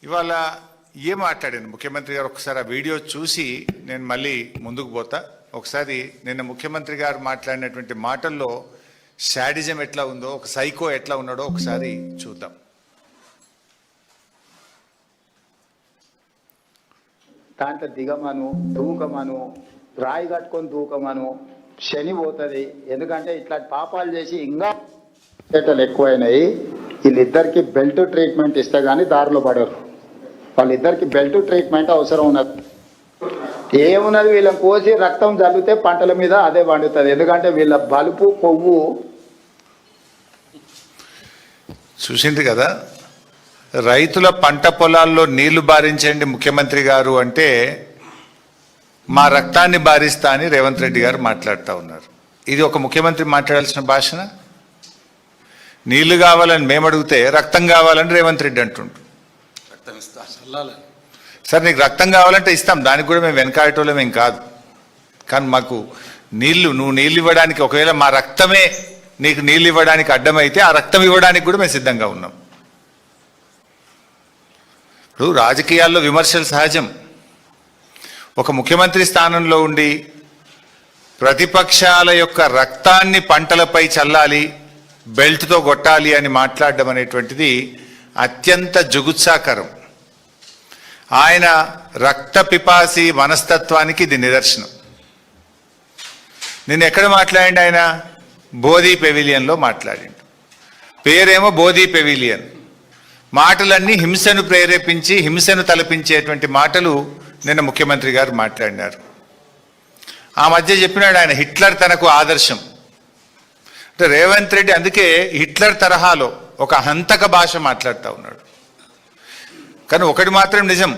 ఇవాళ ఏం మాట్లాడాను ముఖ్యమంత్రి గారు ఒకసారి ఆ వీడియో చూసి నేను మళ్ళీ ముందుకు పోతా. ఒకసారి నిన్న ముఖ్యమంత్రి గారు మాట్లాడినటువంటి మాటల్లో శాడిజం ఎట్లా ఉందో, ఒక సైకో ఎట్లా ఉన్నాడో ఒకసారి చూద్దాం. దాంట్లో దిగమను, దూకమను, రాయి కట్టుకొని దూకమను, శని పోతుంది. ఎందుకంటే ఇట్లాంటి పాపాలు చేసి ఇంకా ఎక్కువైనాయి. వీళ్ళిద్దరికి బెల్ట్ ట్రీట్మెంట్ ఇస్తే కానీ దారిలో పడరు. వాళ్ళిద్దరికి బెల్ట్ ట్రీట్మెంట్ అవసరం ఉన్నది. ఏమున్నది, వీళ్ళని కోసి రక్తం జల్లితే పంటల మీద అదే పండుతుంది. ఎందుకంటే వీళ్ళ బలుపు కొవ్వు చూసింది కదా. రైతుల పంట పొలాల్లో నీళ్లు బారించండి ముఖ్యమంత్రి గారు అంటే మా రక్తాన్ని బారిస్తా అని రేవంత్ రెడ్డి గారు మాట్లాడుతూ ఉన్నారు. ఇది ఒక ముఖ్యమంత్రి మాట్లాడాల్సిన భాషన? నీళ్లు కావాలని మేము అడిగితే రక్తం కావాలని రేవంత్ రెడ్డి అంటుండ్రు. సార్ నీకు రక్తం కావాలంటే ఇస్తాం, దానికి కూడా మేము వెనకాడటోళ్ళం ఏం కాదు. కానీ మాకు నువ్వు నీళ్ళు ఇవ్వడానికి, ఒకవేళ మా రక్తమే నీకు నీళ్ళు ఇవ్వడానికి అడ్డమైతే ఆ రక్తం ఇవ్వడానికి కూడా మేము సిద్ధంగా ఉన్నాం. ఇప్పుడు రాజకీయాల్లో విమర్శలు సహజం. ఒక ముఖ్యమంత్రి స్థానంలో ఉండి ప్రతిపక్షాల యొక్క రక్తాన్ని పంటలపై చల్లాలి, బెల్ట్తో కొట్టాలి అని మాట్లాడడం అనేటువంటిది అత్యంత జుగుత్సాకరం. ఆయన రక్త పిపాసి మనస్తత్వానికి ఇది నిదర్శనం. నేను ఎక్కడ మాట్లాడిండు? ఆయన బోధి పెవిలియన్లో మాట్లాడిండు. పేరేమో బోధి పెవిలియన్. మాటలన్నీ హింసను ప్రేరేపించి హింసను తలపించేటువంటి మాటలు నిన్న ముఖ్యమంత్రి గారు మాట్లాడినారు. ఆ మధ్య చెప్పినాడు ఆయన హిట్లర్ తనకు ఆదర్శం. అంటే రేవంత్ రెడ్డి అందుకే హిట్లర్ తరహాలో ఒక హంతక భాష మాట్లాడుతూ ఉన్నాడు. కానీ ఒకటి మాత్రం నిజం,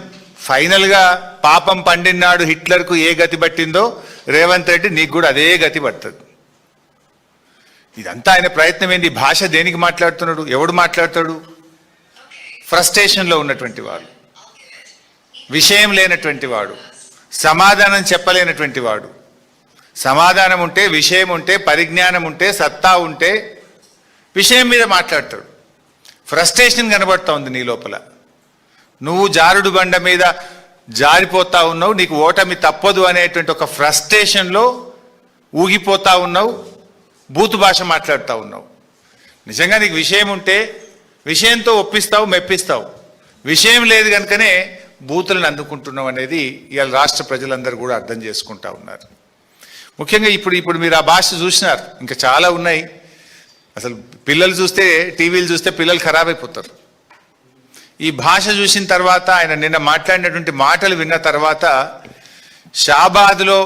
ఫైనల్గా పాపం పండినాడు హిట్లర్కు ఏ గతి పట్టిందో రేవంత్ రెడ్డి నీకు కూడా అదే గతి పడుతుంది. ఇదంతా ఆయన ప్రయత్నం ఏంది? భాష దేనికి మాట్లాడుతున్నాడు? ఎవడు మాట్లాడతాడు? ఫ్రస్ట్రేషన్లో ఉన్నటువంటి వాడు, విషయం లేనటువంటి వాడు, సమాధానం చెప్పలేనటువంటి వాడు. సమాధానం ఉంటే, విషయం ఉంటే, పరిజ్ఞానం ఉంటే, సత్తా ఉంటే విషయం మీద మాట్లాడతాడు. ఫ్రస్ట్రేషన్ కనబడతా ఉంది నీ లోపల. నువ్వు జారుడు బండ మీద జారిపోతా ఉన్నావు, నీకు ఓటమి తప్పదు అనేటువంటి ఒక ఫ్రస్ట్రేషన్లో ఊగిపోతా ఉన్నావు, బూతు భాష మాట్లాడుతూ ఉన్నావు. నిజంగా నీకు విషయం ఉంటే విషయంతో ఒప్పిస్తావు, మెప్పిస్తావు. విషయం లేదు కనుకనే బూతులను అందుకుంటున్నావు అనేది ఇవాళ రాష్ట్ర ప్రజలందరూ కూడా అర్థం చేసుకుంటా ఉన్నారు. ముఖ్యంగా ఇప్పుడు మీరు ఆ భాష చూసినారు, ఇంకా చాలా ఉన్నాయి. అసలు పిల్లలు చూస్తే, టీవీలు చూస్తే పిల్లలు ఖరాబ్ అయిపోతారు. ఈ భాష చూసిన తర్వాత, ఆయన నిన్న మాట్లాడినటువంటి మాటలు విన్న తర్వాత, షాబాద్లో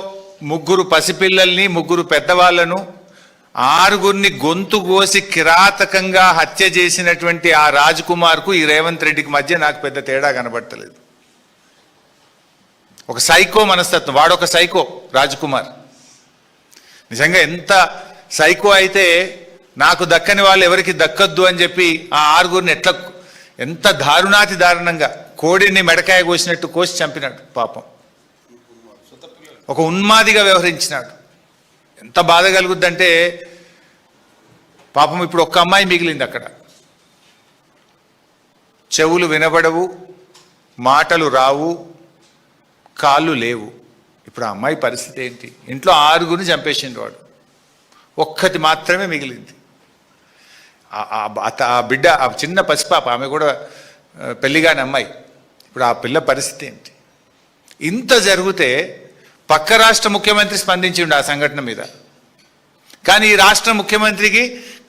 3 పసిపిల్లల్ని 3 పెద్దవాళ్లను 6 గొంతు కోసి కిరాతకంగా హత్య చేసినటువంటి ఆ రాజ్ కుమార్కు ఈ రేవంత్ రెడ్డికి మధ్య నాకు పెద్ద తేడా కనబడతలేదు. ఒక సైకో మనస్తత్వం, వాడొక సైకో రాజ్ కుమార్. నిజంగా ఎంత సైకో అయితే నాకు దక్కని వాళ్ళు ఎవరికి దక్కద్దు అని చెప్పి ఆ 6 ఎట్లా, ఎంత దారుణాతి దారుణంగా కోడిని మెడకాయ కోసినట్టు కోసి చంపినాడు. పాపం ఒక ఉన్మాదిగా వ్యవహరించినాడు. ఎంత బాధ కలుగుద్దంటే, పాపం ఇప్పుడు ఒక్క అమ్మాయి మిగిలింది అక్కడ. చెవులు వినబడవు, మాటలు రావు, కాళ్ళు లేవు. ఇప్పుడు ఆ అమ్మాయి పరిస్థితి ఏంటి? ఇంట్లో 6 చంపేసిండు వాడు, ఒక్కటి మాత్రమే మిగిలింది. ఆ బిడ్డ, ఆ చిన్న పసిపాప, ఆమె కూడా పెళ్లిగాని అమ్మాయి. ఇప్పుడు ఆ పిల్ల పరిస్థితి ఏంటి? ఇంత జరిగితే పక్క రాష్ట్ర ముఖ్యమంత్రి స్పందించిండు ఆ సంఘటన మీద. కానీ ఈ రాష్ట్ర ముఖ్యమంత్రికి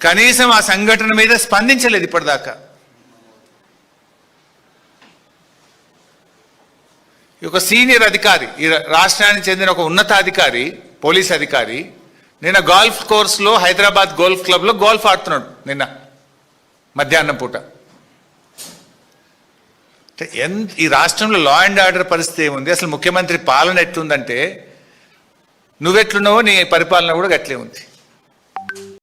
కనీసం ఆ సంఘటన మీద స్పందించలేదు ఇప్పటిదాకా. ఒక సీనియర్ అధికారి, ఈ రాష్ట్రానికి చెందిన ఒక ఉన్నతాధికారి, పోలీస్ అధికారి, నిన్న గోల్ఫ్ కోర్సులో హైదరాబాద్ గోల్ఫ్ క్లబ్లో గోల్ఫ్ ఆడుతున్నాడు నిన్న మధ్యాహ్నం పూట. ఈ రాష్ట్రంలో లా అండ్ ఆర్డర్ పరిస్థితి ఏముంది? అసలు ముఖ్యమంత్రి పాలన ఎట్లుందంటే, నువ్వెట్లున్నావో నీ పరిపాలన కూడా గట్లే ఉంది.